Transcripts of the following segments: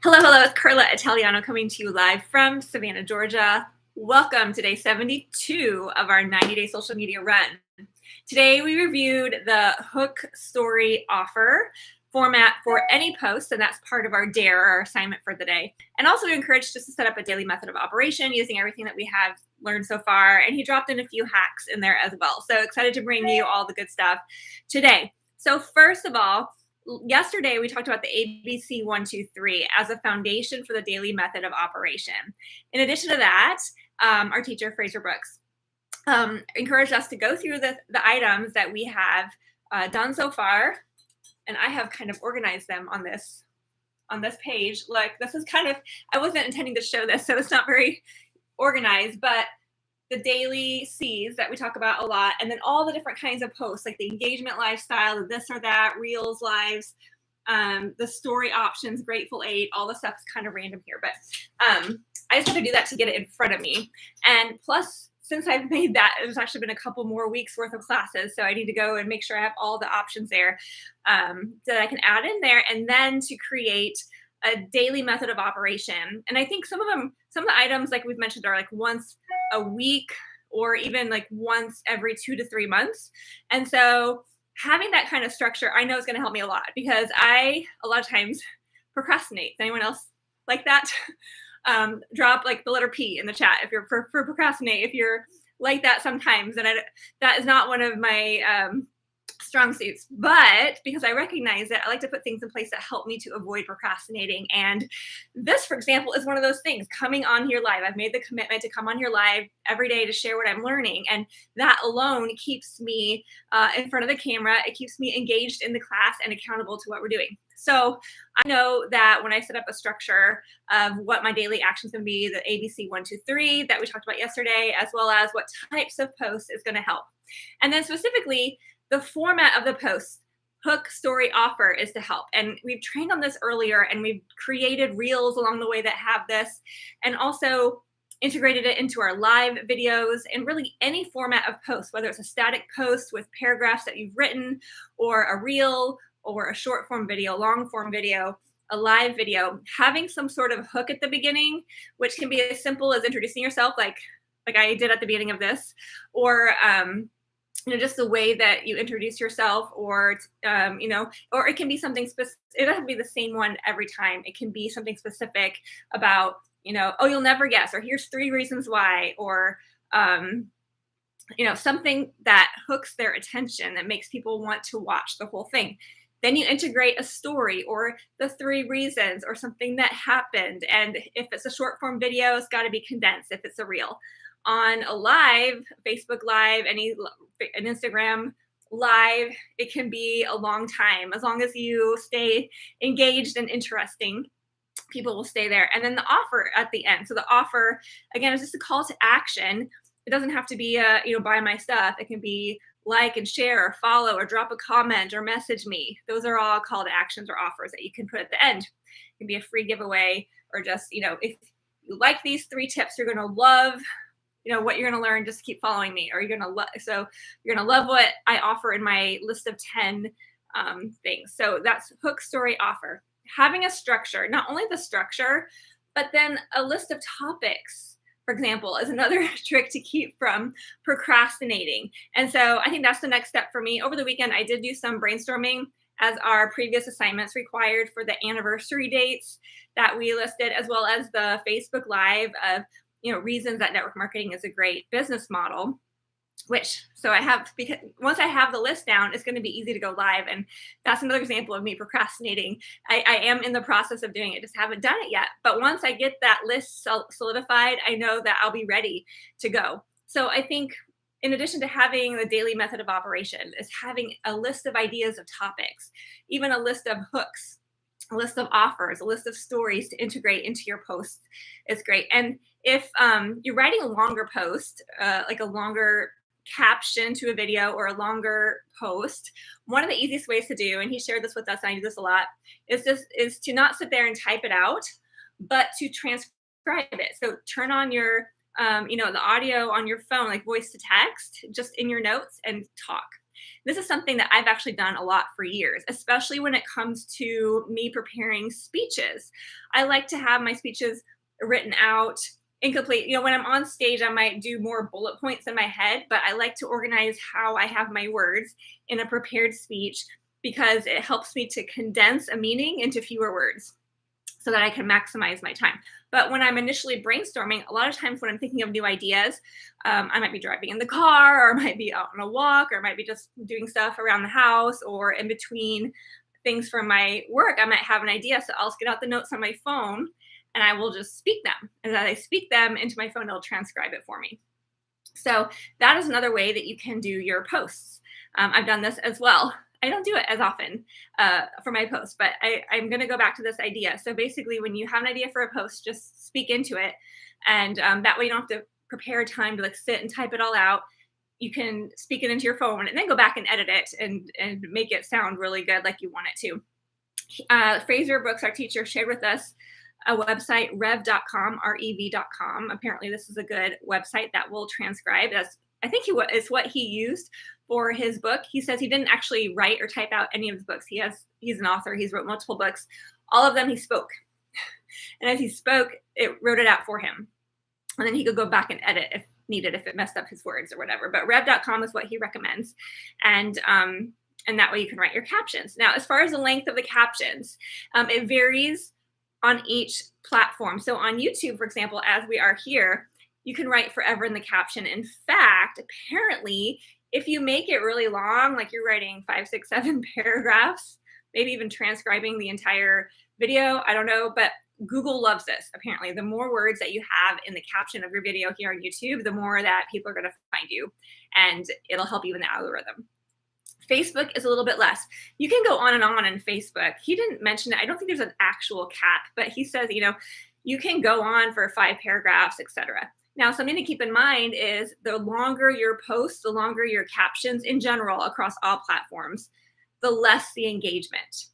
Hello, it's Carla Italiano coming to you live from Savannah, Georgia. Welcome to day 72 of our 90-day social media run. Today we reviewed the hook story offer format for any post, and that's part of our DARE, our assignment for the day. And also to encourage just to set up a daily method of operation using everything that we have learned so far. And he dropped in a few hacks in there as well. So excited to bring you all the good stuff today. So first of all, yesterday we talked about the ABC 123 as a foundation for the daily method of operation. In addition to that, our teacher, Fraser Brooks, encouraged us to go through the items that we have done so far. And I have kind of organized them on this page. Like this is kind of, I wasn't intending to show this, so it's not very organized, but the daily C's that we talk about a lot, and then all the different kinds of posts, like the engagement lifestyle, the this or that, reels, lives, the story options, Grateful 8, all the stuff is kind of random here. But I just had to do that to get it in front of me. And plus, since I've made that, it's actually been a couple more weeks worth of classes. So I need to go and make sure I have all the options there that I can add in there, and then to create a daily method of operation. And I think some of the items, like we've mentioned, are like once a week or even like once every 2 to 3 months. And so having that kind of structure, I know is going to help me a lot because I, a lot of times, procrastinate. Does anyone else like that? Drop like the letter P in the chat if you're for procrastinate, if you're like that sometimes. And that is not one of my strong suits, but because I recognize that I like to put things in place that help me to avoid procrastinating. And this, for example, is one of those things, coming on here live. I've made the commitment to come on here live every day to share what I'm learning. And that alone keeps me in front of the camera. It keeps me engaged in the class and accountable to what we're doing. So I know that when I set up a structure of what my daily actions can be, the ABC 123 that we talked about yesterday, as well as what types of posts is going to help. And then specifically, the format of the post, hook, story, offer is to help. And we've trained on this earlier, and we've created reels along the way that have this, and also integrated it into our live videos and really any format of post, whether it's a static post with paragraphs that you've written, or a reel, or a short form video, long form video, a live video, having some sort of hook at the beginning, which can be as simple as introducing yourself, like I did at the beginning of this, or just the way that you introduce yourself, or or it can be something specific. It doesn't have to be the same one every time. It can be something specific about, oh, you'll never guess, or here's 3 reasons why, or something that hooks their attention, that makes people want to watch the whole thing. Then you integrate a story or the 3 reasons or something that happened. And if it's a short form video, it's got to be condensed if it's a reel. On a live, Facebook Live, an Instagram Live, it can be a long time. As long as you stay engaged and interesting, people will stay there. And then the offer at the end. So the offer, again, is just a call to action. It doesn't have to be buy my stuff. It can be like and share or follow or drop a comment or message me. Those are all call to actions or offers that you can put at the end. It can be a free giveaway, or just, if you like these 3 tips, you're going to love what you're going to learn, just keep following me, or you're going to love what I offer in my list of 10 things. So that's hook, story, offer. Having a structure, not only the structure, but then a list of topics, for example, is another trick to keep from procrastinating. And so I think that's the next step for me. Over the weekend, I did do some brainstorming, as our previous assignments required, for the anniversary dates that we listed, as well as the Facebook Live of reasons that network marketing is a great business model, so I have, because once I have the list down, it's going to be easy to go live. And that's another example of me procrastinating. I am in the process of doing it, just haven't done it yet. But once I get that list solidified, I know that I'll be ready to go. So I think in addition to having the daily method of operation, is having a list of ideas of topics, even a list of hooks, a list of offers, a list of stories to integrate into your posts is great. And if you're writing a longer post, like a longer caption to a video or a longer post, one of the easiest ways to do, and he shared this with us, and I do this a lot, is to not sit there and type it out, but to transcribe it. So turn on your the audio on your phone, like voice to text, just in your notes, and talk. This is something that I've actually done a lot for years, especially when it comes to me preparing speeches. I like to have my speeches written out incomplete. When I'm on stage, I might do more bullet points in my head, but I like to organize how I have my words in a prepared speech because it helps me to condense a meaning into fewer words so that I can maximize my time. But when I'm initially brainstorming, a lot of times when I'm thinking of new ideas, I might be driving in the car, or I might be out on a walk, or I might be just doing stuff around the house, or in between things from my work, I might have an idea. So I'll get out the notes on my phone and I will just speak them. And as I speak them into my phone, it'll transcribe it for me. So that is another way that you can do your posts. I've done this as well. I don't do it as often for my posts, but I'm going to go back to this idea. So basically, when you have an idea for a post, just speak into it. And that way you don't have to prepare time to like sit and type it all out. You can speak it into your phone and then go back and edit it and make it sound really good like you want it to. Fraser Brooks, our teacher, shared with us a website, rev.com, rev.com. Apparently, this is a good website that will transcribe. I think it's what he used for his book. He says he didn't actually write or type out any of his books. He's an author. He's wrote multiple books. All of them he spoke. And as he spoke, it wrote it out for him. And then he could go back and edit if needed, if it messed up his words or whatever. But rev.com is what he recommends. And that way you can write your captions. Now, as far as the length of the captions, it varies on each platform. So on YouTube, for example, as we are here, you can write forever in the caption. In fact, apparently, if you make it really long, like you're writing 5, 6, 7 paragraphs, maybe even transcribing the entire video, I don't know, but Google loves this. Apparently, the more words that you have in the caption of your video here on YouTube, the more that people are going to find you, and it'll help you in the algorithm. Facebook is a little bit less. You can go on in Facebook. He didn't mention it. I don't think there's an actual cap, but he says, you can go on for 5 paragraphs, etc. Now, something to keep in mind is the longer your posts, the longer your captions in general across all platforms, the less the engagement.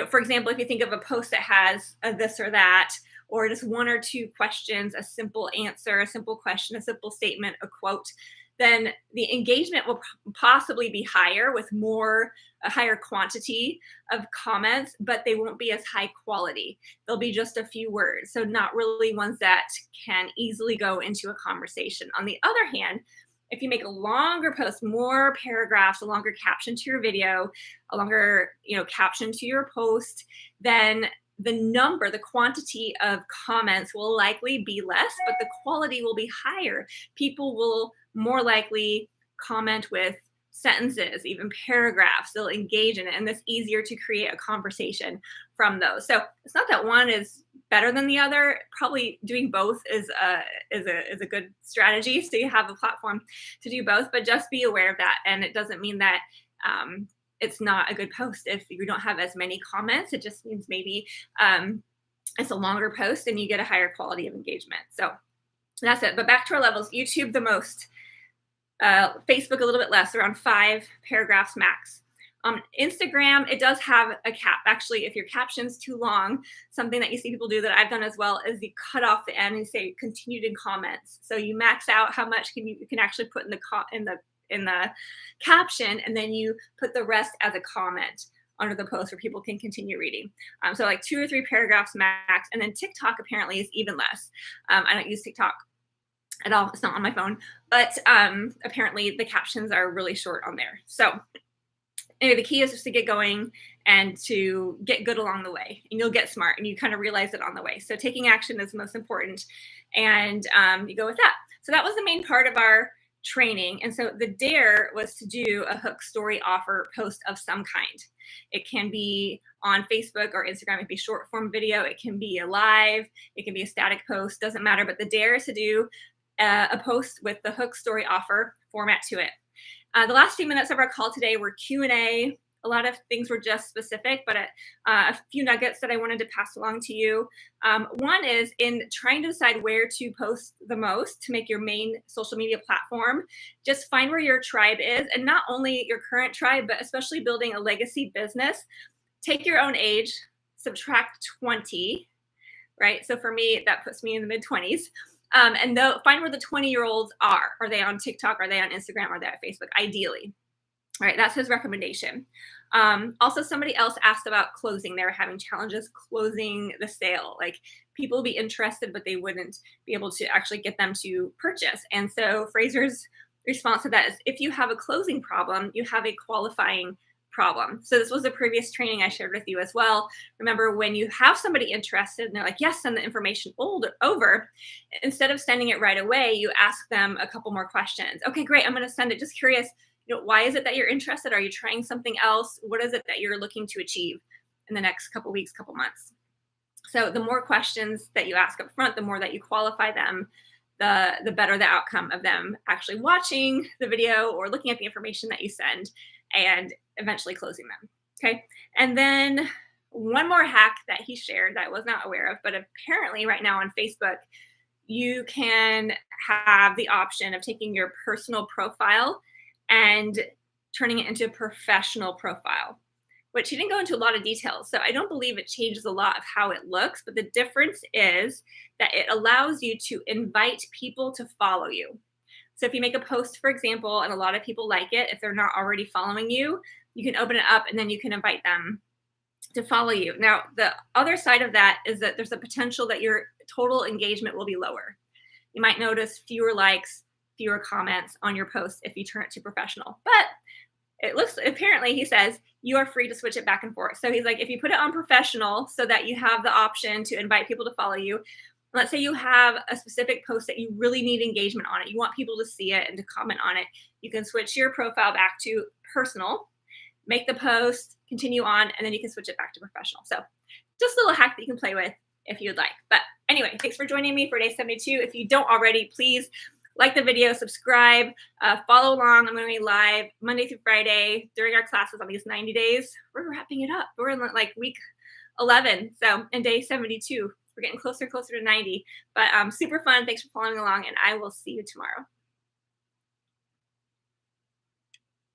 For example, if you think of a post that has a this or that, or just 1 or 2 questions, a simple answer, a simple question, a simple statement, a quote, then the engagement will possibly be higher with a higher quantity of comments, but they won't be as high quality. They'll be just a few words. So not really ones that can easily go into a conversation. On the other hand, if you make a longer post, more paragraphs, a longer caption to your video, a longer, caption to your post, then the quantity of comments will likely be less, but the quality will be higher. People will more likely comment with sentences, even paragraphs. They'll engage in it, and it's easier to create a conversation from those. So it's not that one is better than the other. Probably doing both is a good strategy. So you have a platform to do both, but just be aware of that. And it doesn't mean that it's not a good post if you don't have as many comments. It just means maybe it's a longer post and you get a higher quality of engagement. So that's it. But back to our levels. YouTube the most. Facebook a little bit less, around 5 paragraphs max. Instagram, it does have a cap. Actually, if your caption's too long, something that you see people do that I've done as well is you cut off the end and say continued in comments. So you max out how much you can actually put in the caption, and then you put the rest as a comment under the post where people can continue reading. So like 2 or 3 paragraphs max. And then TikTok apparently is even less. I don't use TikTok at all. It's not on my phone, but apparently the captions are really short on there. So anyway, the key is just to get going and to get good along the way, and you'll get smart and you kind of realize it on the way. So taking action is most important, and you go with that. So that was the main part of our training. And so the dare was to do a hook story offer post of some kind. It can be on Facebook or Instagram. It can be short form video. It can be a live. It can be a static post. Doesn't matter. But the dare is to do a post with the hook story offer format to it. The last few minutes of our call today were Q&A. A lot of things were just specific, but a few nuggets that I wanted to pass along to you. One is in trying to decide where to post the most to make your main social media platform, just find where your tribe is, and not only your current tribe, but especially building a legacy business. Take your own age, subtract 20, right? So for me, that puts me in the mid-20s. And find where the 20-year-olds are. Are they on TikTok? Are they on Instagram? Are they on Facebook? Ideally. All right, that's his recommendation. Also, somebody else asked about closing. They were having challenges closing the sale. Like people would be interested, but they wouldn't be able to actually get them to purchase. And so Fraser's response to that is if you have a closing problem, you have a qualifying problem. So this was a previous training I shared with you as well. Remember, when you have somebody interested and they're like, yes, send the information over, instead of sending it right away, you ask them a couple more questions. Okay, great, I'm going to send it. Just curious, why is it that you're interested? Are you trying something else? What is it that you're looking to achieve in the next couple weeks, couple months? So the more questions that you ask up front, the more that you qualify them, the better the outcome of them actually watching the video or looking at the information that you send and eventually closing them. Okay. And then one more hack that he shared that I was not aware of, but apparently right now on Facebook, you can have the option of taking your personal profile and turning it into a professional profile, which he didn't go into a lot of details. So I don't believe it changes a lot of how it looks, but the difference is that it allows you to invite people to follow you. So if you make a post, for example, and a lot of people like it, if they're not already following you, you can open it up and then you can invite them to follow you. Now, the other side of that is that there's a potential that your total engagement will be lower. You might notice fewer likes, fewer comments on your post if you turn it to professional. But it looks, apparently he says, you are free to switch it back and forth. So he's like, if you put it on professional so that you have the option to invite people to follow you, let's say you have a specific post that you really need engagement on it. You want people to see it and to comment on it. You can switch your profile back to personal, make the post, continue on, and then you can switch it back to professional. So just a little hack that you can play with if you'd like. But anyway, thanks for joining me for day 72. If you don't already, please like the video, subscribe, follow along. I'm going to be live Monday through Friday during our classes on these 90 days. We're wrapping it up. We're in like week 11. So in day 72, we're getting closer to 90. But super fun. Thanks for following along, and I will see you tomorrow.